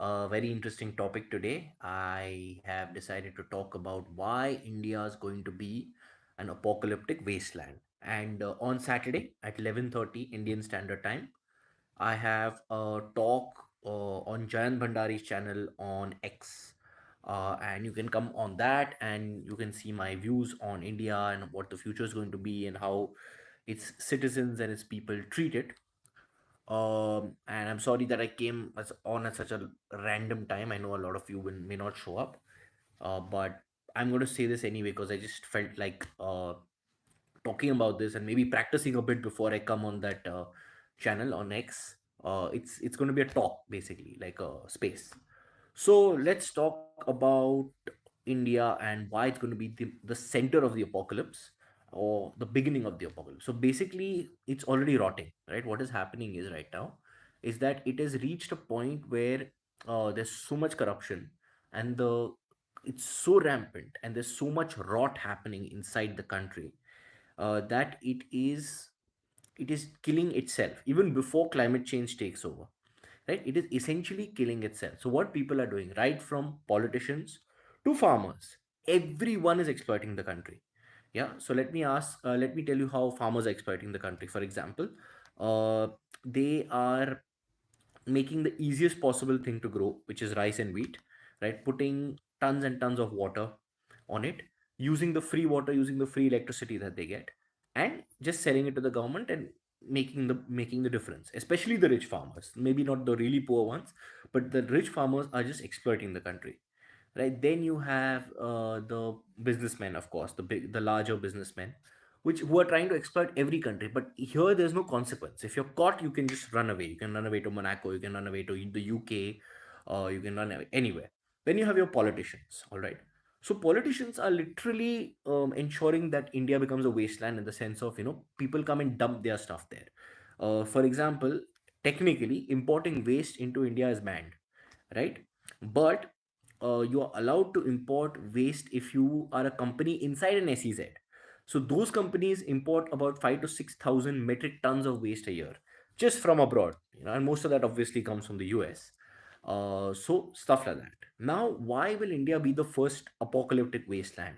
a very interesting topic today. I have decided to talk about why India is going to be an apocalyptic wasteland. And on Saturday at 11:30 Indian Standard Time, I have a talk on Jayan Bhandari's channel on X. And you can come on that and you can see my views on India and what the future is going to be and how its citizens and its people treat it. And I'm sorry that I came on at such a random time. I know a lot of you may not show up, but I'm going to say this anyway because I just felt like talking about this and maybe practicing a bit before I come on that channel on X. It's going to be a talk basically, like a space. So let's talk about India and why it's going to be the center of the apocalypse or the beginning of the apocalypse. So basically, it's already rotting, right? What is happening is right now is that it has reached a point where there's so much corruption and the it's so rampant and there's so much rot happening inside the country that it is killing itself even before climate change takes over, right? It is essentially killing itself. So what people are doing, right from politicians to farmers, everyone is exploiting the country. Yeah, so let me tell you how farmers are exploiting the country. For example, they are making the easiest possible thing to grow, which is rice and wheat, right? Putting tons and tons of water on it, using the free water, using the free electricity that they get, and just selling it to the government and making the difference. Especially the rich farmers, maybe not the really poor ones, but the rich farmers are just exploiting the country, right? Then you have the businessmen, of course, the larger businessmen, which who are trying to exploit every country. But here there's no consequence. If you're caught, you can just run away. You can run away to Monaco, you can run away to the UK, you can run away anywhere. Then you have your politicians, all right? So politicians are literally ensuring that India becomes a wasteland in the sense of, people come and dump their stuff there. For example, technically importing waste into India is banned, right? But you are allowed to import waste if you are a company inside an SEZ. So those companies import about 5 to 6,000 metric tons of waste a year just from abroad, and most of that obviously comes from the US. So stuff like that. Now, why will India be the first apocalyptic wasteland?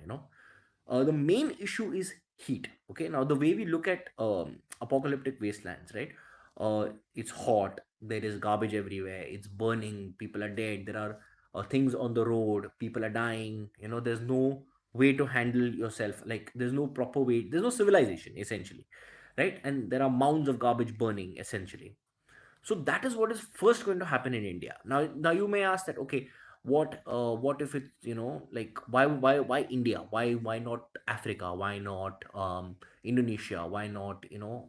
The main issue is heat. Okay, now the way we look at apocalyptic wastelands, right? It's hot. There is garbage everywhere. It's burning. People are dead. There are things on the road. People are dying. There's no way to handle yourself. Like there's no proper way. There's no civilization essentially, right? And there are mounds of garbage burning essentially. So that is what is first going to happen in India. Now you may ask that, okay, what if it's, like why India? Why not Africa? Why not Indonesia? Why not,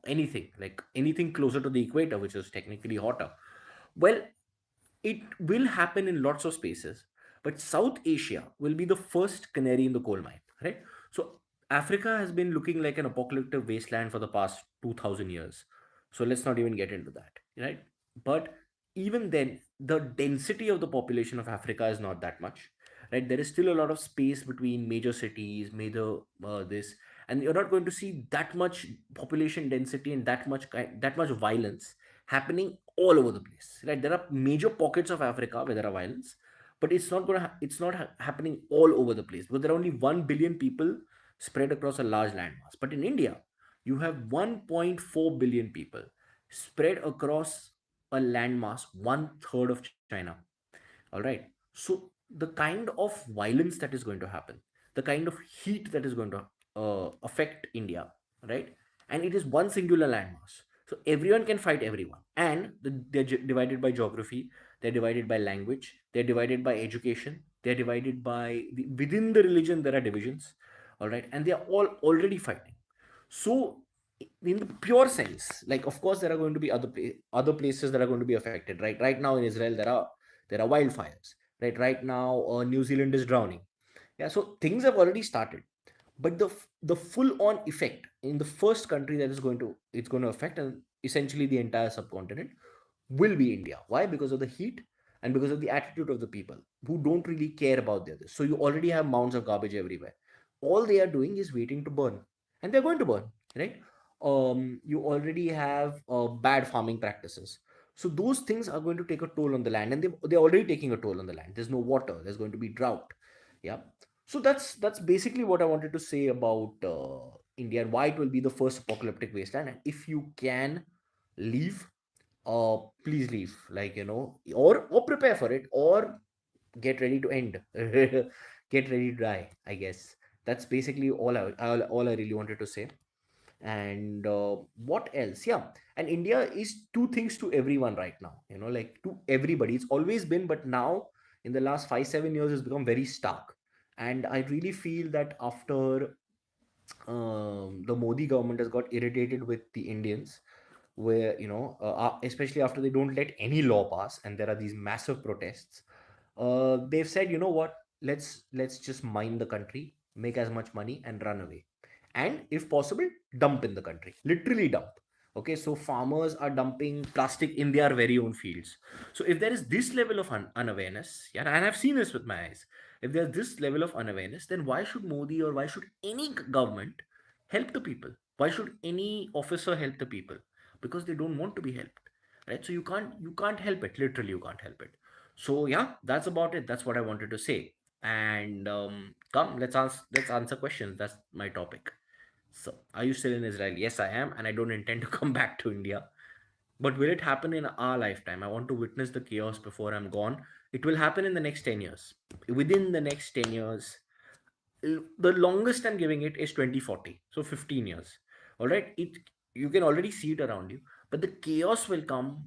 anything like anything closer to the equator, which is technically hotter? Well, it will happen in lots of spaces, but South Asia will be the first canary in the coal mine, right? So Africa has been looking like an apocalyptic wasteland for the past 2000 years. So let's not even get into that, right? But even then, the density of the population of Africa is not that much, right? There is still a lot of space between major cities, major this, and you're not going to see that much population density and that much violence happening all over the place, right? There are major pockets of Africa where there are violence, but it's not happening all over the place because there are only 1 billion people spread across a large landmass. But in India, you have 1.4 billion people spread across a landmass one third of China. All right. So the kind of violence that is going to happen, the kind of heat that is going to affect India, right? And it is one singular landmass. So everyone can fight everyone. And they're divided by geography, they're divided by language, they're divided by education, they're divided by within the religion, there are divisions. All right. And they are all already fighting. So in the pure sense, like of course there are going to be other places that are going to be affected, right? Right now in Israel there are wildfires, right now New Zealand is drowning. Yeah, so things have already started, but the full on effect in the first country that is going to it's going to affect and essentially the entire subcontinent will be India. Why? Because of the heat and because of the attitude of the people who don't really care about the others. So you already have mounds of garbage everywhere. All they are doing is waiting to burn, and they're going to burn, right? You already have bad farming practices. So those things are going to take a toll on the land, and they're already taking a toll on the land. There's no water. There's going to be drought. Yeah. So that's basically what I wanted to say about India and why it will be the first apocalyptic wasteland. And if you can leave, please leave. Like, or prepare for it, or get ready to end. Get ready to die. I guess that's basically all I really wanted to say. And what else? Yeah. And India is two things to everyone right now, like to everybody. It's always been, but now in the last 5 7 years it's become very stark. And I really feel that after the Modi government has got irritated with the Indians, where especially after they don't let any law pass and there are these massive protests. They've said, you know what, let's just mine the country, make as much money and run away, and if possible dump in the country, literally dump. Okay, so farmers are dumping plastic in their very own fields. So if there is this level of unawareness, yeah, and I've seen this with my eyes, if there's this level of unawareness, then why should Modi or why should any government help the people? Why should any officer help the people? Because they don't want to be helped, right? So you can't help it. Literally, you can't help it. So yeah, that's about it. That's what I wanted to say. And come, let's answer questions. That's my topic. So, are you still in Israel? Yes, I am, and I don't intend to come back to India. But will it happen in our lifetime? I want to witness the chaos before I'm gone. It will happen in the next 10 years. Within the next 10 years, the longest I'm giving it is 2040, so 15 years. All right, you can already see it around you, but the chaos will come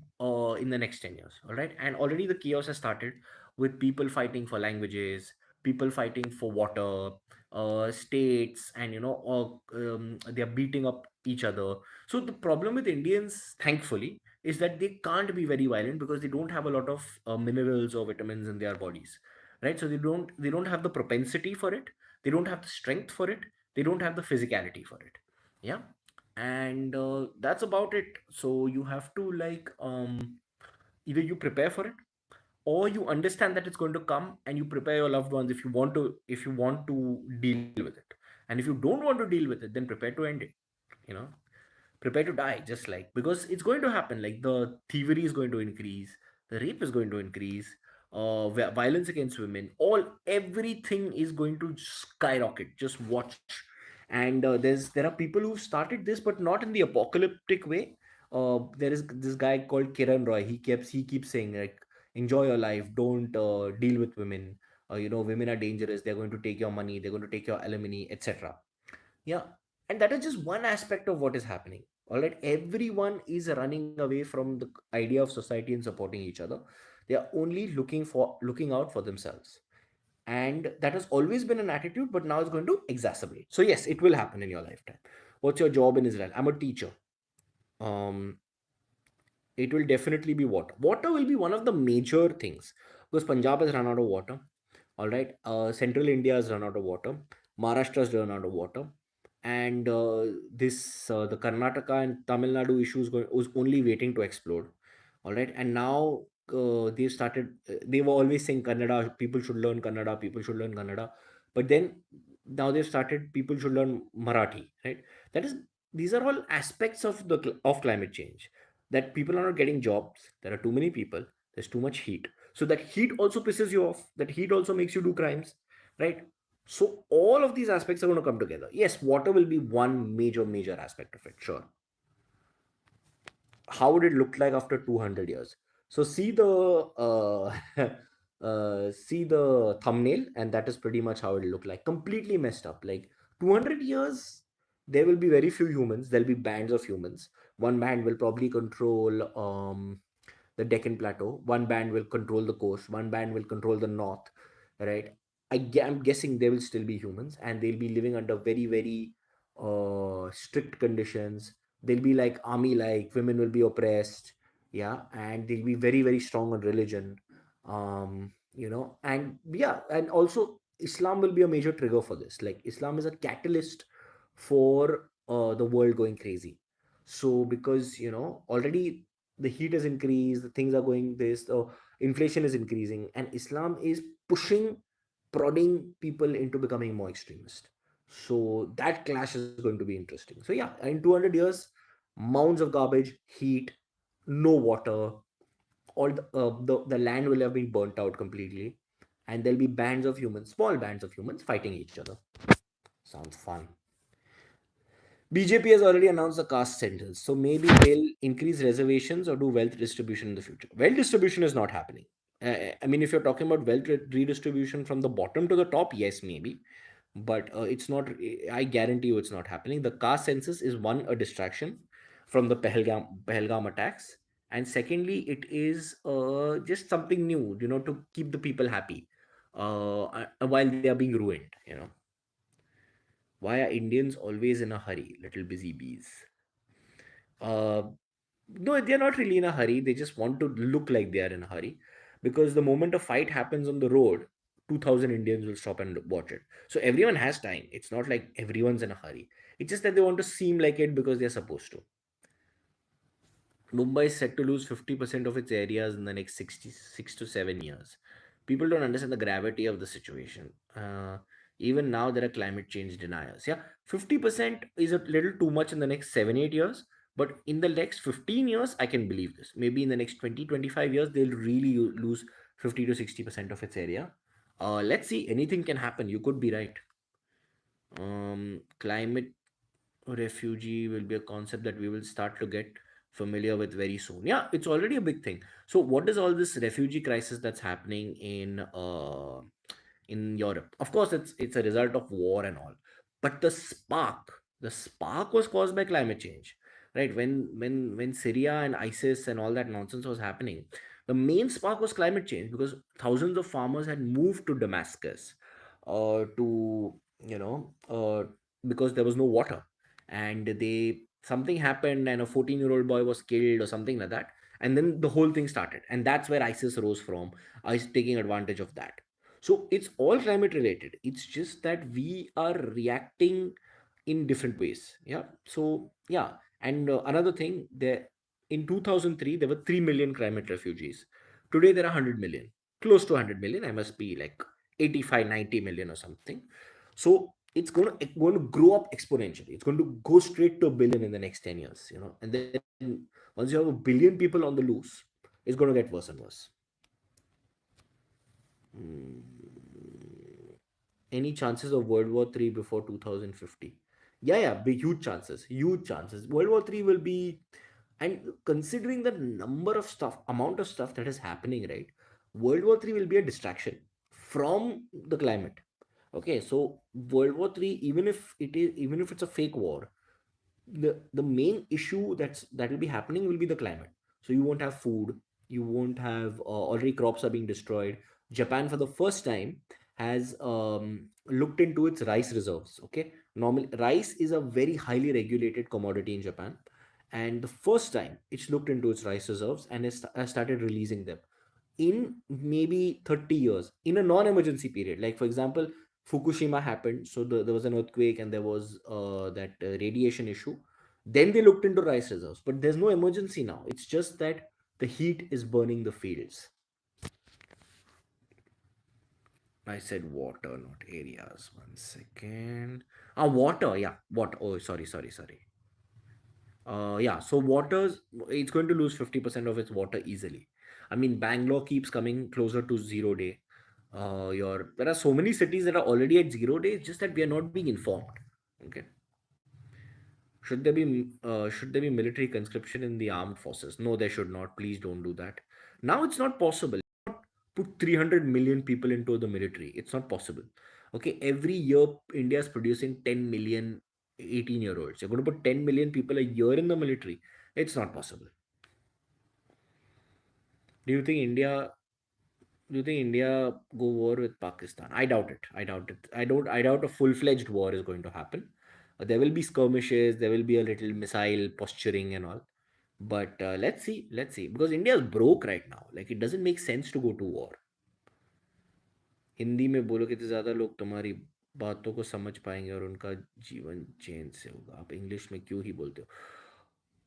in the next 10 years. All right, and already the chaos has started with people fighting for languages, people fighting for water, states, and they're beating up each other. So the problem with Indians, thankfully, is that they can't be very violent because they don't have a lot of minerals or vitamins in their bodies, right? So they don't have the propensity for it, they don't have the strength for it, they don't have the physicality for it. Yeah. And that's about it. So you have to, like, either you prepare for it, or you understand that it's going to come and you prepare your loved ones if you want to deal with it. And if you don't want to deal with it, then prepare to end it. you know Prepare to die, just like, because it's going to happen. Like, the thievery is going to increase, the rape is going to increase, violence against women, everything is going to skyrocket. Just watch. And there are people who've started this, but not in the apocalyptic way. There is this guy called Kiran Roy. He keeps saying, like, enjoy your life, don't deal with women. Women are dangerous, they're going to take your money, they're going to take your alimony, etc. Yeah. And that is just one aspect of what is happening. All right. Everyone is running away from the idea of society and supporting each other. They are only looking out for themselves. And that has always been an attitude, but now it's going to exacerbate. So yes, it will happen in your lifetime. What's your job in Israel? I'm a teacher. Um, it will definitely be water. Water will be one of the major things, because Punjab has run out of water. All right. Central India has run out of water. Maharashtra has run out of water. And this the Karnataka and Tamil Nadu issues was only waiting to explode. All right. And now they were always saying Kannada, people should learn Kannada, people should learn Kannada. But then now they've started, people should learn Marathi, right? That is, these are all aspects of climate change, that people are not getting jobs, there are too many people, there's too much heat. So that heat also pisses you off, that heat also makes you do crimes, right? So all of these aspects are going to come together. Yes, water will be one major aspect of it, sure. How would it look like after 200 years? So see the thumbnail, and that is pretty much how it'll look like. Completely messed up. Like, 200 years, there will be very few humans. There'll be bands of humans. One band will probably control the Deccan Plateau. One band will control the coast. One band will control the north. Right? I'm guessing there will still be humans, and they'll be living under very strict conditions. They'll be like army, like women will be oppressed. Yeah. And they'll be very strong on religion. And yeah, and also Islam will be a major trigger for this. Like, Islam is a catalyst for the world going crazy. So because already the heat has increased, the things are going this, inflation is increasing, and Islam is pushing, prodding people into becoming more extremist. So that clash is going to be interesting. So yeah, in 200 years, mounds of garbage, heat, no water, all the land will have been burnt out completely, and there'll be bands of humans, small bands of humans fighting each other. Sounds fun. BJP has already announced the caste census, so maybe they'll increase reservations or do wealth distribution in the future. Wealth distribution is not happening. I mean, if you're talking about wealth redistribution from the bottom to the top, yes, maybe, but it's not. I guarantee you, it's not happening. The caste census is one, a distraction from the Pahalgam attacks, and secondly, it is just something new, to keep the people happy, while they are being ruined. Why are Indians always in a hurry? Little busy bees. Uh, no, they're not really in a hurry. They just want to look like they are in a hurry, because the moment a fight happens on the road, 2,000 Indians will stop and watch it. So everyone has time. It's not like everyone's in a hurry. It's just that they want to seem like it because they're supposed to. Mumbai is set to lose 50% of its areas in the next 66 to 7 years. People don't understand the gravity of the situation. Even now, there are climate change deniers. Yeah, 50% is a little too much in the next 7, 8 years. But in the next 15 years, I can believe this. Maybe in the next 20, 25 years, they'll really lose 50 to 60% of its area. Let's see, anything can happen. You could be right. Climate refugee will be a concept that we will start to get familiar with very soon. Yeah, it's already a big thing. So what is all this refugee crisis that's happening in Europe? Of course, it's a result of war and all, but the spark was caused by climate change, right? When Syria and ISIS and all that nonsense was happening, the main spark was climate change, because thousands of farmers had moved to Damascus, to you know because there was no water, and they something happened and a 14-year-old boy was killed or something like that, and then the whole thing started, and that's where ISIS rose from, is taking advantage of that. So it's all climate related. It's just that we are reacting in different ways. Yeah. So yeah. And another thing, there in 2003 there were 3 million climate refugees. Today there are 100 million, close to 100 million. I must be like 85, 90 million or something. So it's going to grow up exponentially. It's going to go straight to a billion in the next 10 years, and then once you have a billion people on the loose, it's going to get worse and worse. Hmm. Any chances of World War III before 2050? Yeah, yeah, big, huge chances, huge chances. World War III will be, and considering the amount of stuff that is happening, right? World War III will be a distraction from the climate. Okay, so World War III, even if it's a fake war, the main issue that will be happening will be the climate. So you won't have food, you won't have, already crops are being destroyed. Japan for the first time has looked into its rice reserves. Okay, normally rice is a very highly regulated commodity in Japan, and the first time it's looked into its rice reserves and has started releasing them in maybe 30 years, in a non-emergency period. Like for example, Fukushima happened, so there was an earthquake and there was that radiation issue. Then they looked into rice reserves, but there's no emergency now. It's just that the heat is burning the fields. I said water, not areas. One second. Water. Yeah, water. Oh, sorry. Yeah, so waters, it's going to lose 50% of its water easily. I mean, Bangalore keeps coming closer to 0 day. There are so many cities that are already at 0 day. It's just that we are not being informed. Okay. Should there be military conscription in the armed forces? No, there should not. Please don't do that. Now it's not possible. Put 300 million people into the military. It's not possible. Okay, every year India is producing 10 million 18-year-olds. You're going to put 10 million people a year in the military. It's not possible. Do you think India do you think India go war with Pakistan? I doubt it. I doubt it. I doubt a full-fledged war is going to happen. There will be skirmishes, there will be a little missile posturing and all. But let's see. Because India is broke right now. Like, it doesn't make sense to go to war. Hindi में बोलोगे तो ज़्यादा लोग तुम्हारी बातों को समझ पाएंगे और उनका जीवन चेंज से होगा. आप इंग्लिश में क्यों ही बोलते हो?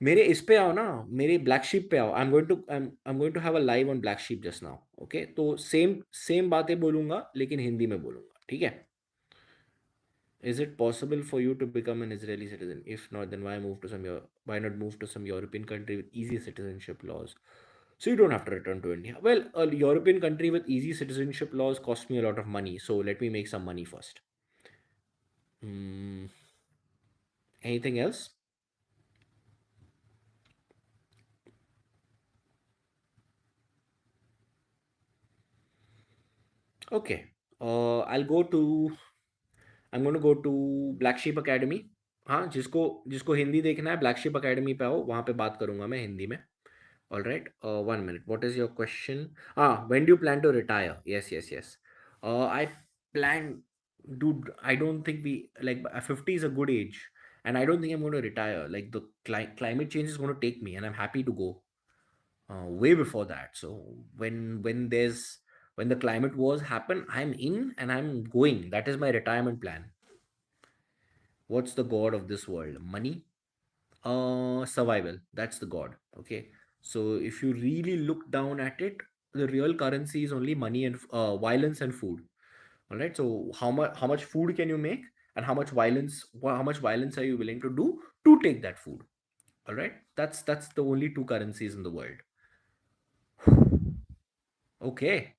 मेरे इस पे आओ ना, मेरे ब्लैक शीप पे आओ. I am going to have a live on black sheep just now. Okay, तो सेम सेम बातें बोलूंगा लेकिन हिंदी में बोलूंगा, ठीक है? Is it possible for you to become an Israeli citizen? If not, then why not move to some European country with easy citizenship laws? So you don't have to return to India. Well, a European country with easy citizenship laws cost me a lot of money. So let me make some money first. Hmm, anything else? Okay. I'll go to I'm going to go to black ship academy. हाँ, जिसको जिसको हिंदी देखना है black ship academy पे आओ, वहाँ पे बात करूंगा मैं हिंदी में. All right. 1 minute. What is your question? When do you plan to retire? Yes, yes, yes. I plan, dude. I don't think we like 50 is a good age, and I don't think I'm going to retire. Like the climate change is going to take me, and I'm happy to go way before that. So when the climate wars happen, I'm in and I'm going. That is my retirement plan. What's the god of this world? Money? Survival. That's the god. Okay. So if you really look down at it, the real currency is only money and violence and food. All right. So how much food can you make, and how much violence are you willing to do to take that food? All right. That's the only two currencies in the world. Okay.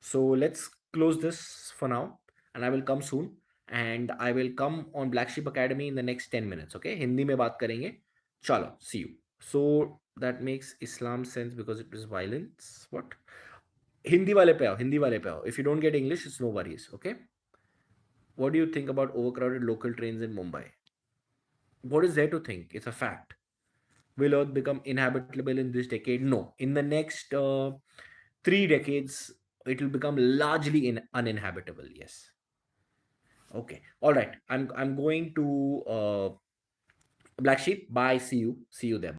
So let's close this for now, and I will come soon. And I will come on Black Sheep Academy in the next 10 minutes. Okay, Hindi में बात करेंगे. चलो, see you. So that makes Islam sense because it is violence. What? Hindi वाले पे आओ, हिंदी वाले पे आओ. If you don't get English, it's no worries. Okay. What do you think about overcrowded local trains in Mumbai? What is there to think? It's a fact. Will Earth become inhabitable in this decade? No. In the next 3 decades, it will become largely uninhabitable. Yes. Okay. All right. I'm going to Black Sheep. Bye. See you. See you there.